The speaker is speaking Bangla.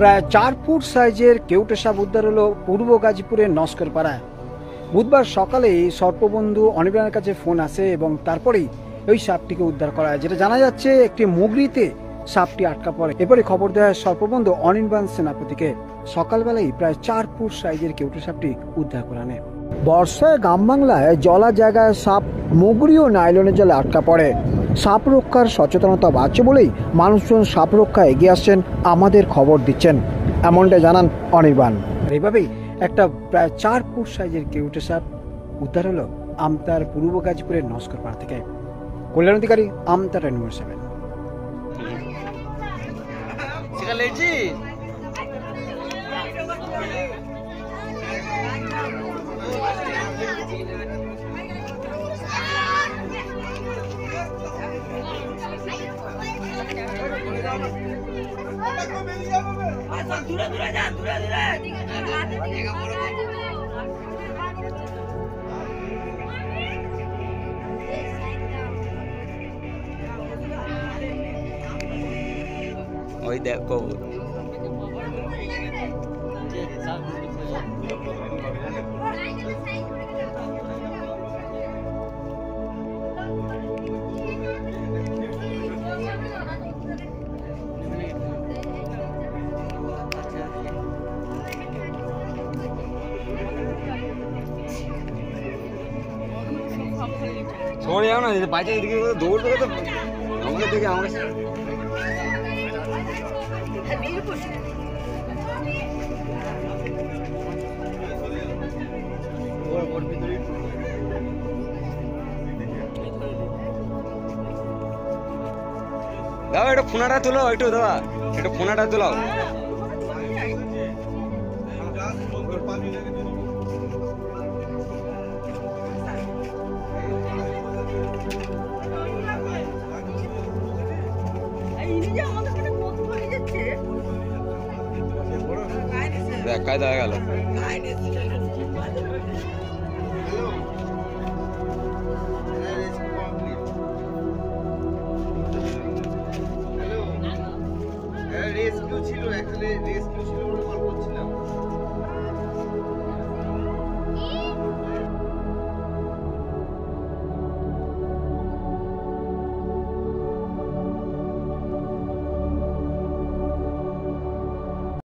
প্রায় 4 ফুট সাইজের কেউটে সাপ উদ্ধার হলো পূর্ব গাজীপুরের নস্কর পাড়ায়। বুধবার সকালে সর্পবন্ধু অনির্বাণের কাছে ফোন আসে এবং তারপরেই ওই সাপটিকে উদ্ধার করা হয়। যেটা জানা যাচ্ছে একটি মুগরিতে সাপটি আটকা পড়ে। এরপরে খবর দেওয়া হয় সর্পবন্ধু অনির্বাণ সেনাপতিকে। সকালবেলায় প্রায় 4 ফুট সাইজের কেউটে সাপটি উদ্ধার করে আনে। বর্ষায় গ্রাম বাংলায় জলা জায়গায় সাপ মুগরি ও নাইলনের জলে আটকা পড়ে। সাপ রক্ষার সচেতনতা বাড়ছে বলেই মানুষজন সাপ রক্ষা এগিয়ে আসছেন, আমাদের খবর দিচ্ছেন, এমনটা জানান অনির্বাণ। এইভাবেই একটা প্রায় 4 ফুট সাইজের কেউটে সাপ উদ্ধার হলো আমতার পূর্ব গাজীপুরের নস্কর পাড়া থেকে। কল্যাণ অধিকারী, আমতার নিউজ 7। ওই দেখো সরে যাও না, বাইরে এদিকে দৌড় দেবে তো আমাদের দিকে। আমাকে দাও একটু ফোনাটা তুলো, একটু দাদা একটু ফোনাটা তোলাও। দেখ কায়দা হয়ে গেল।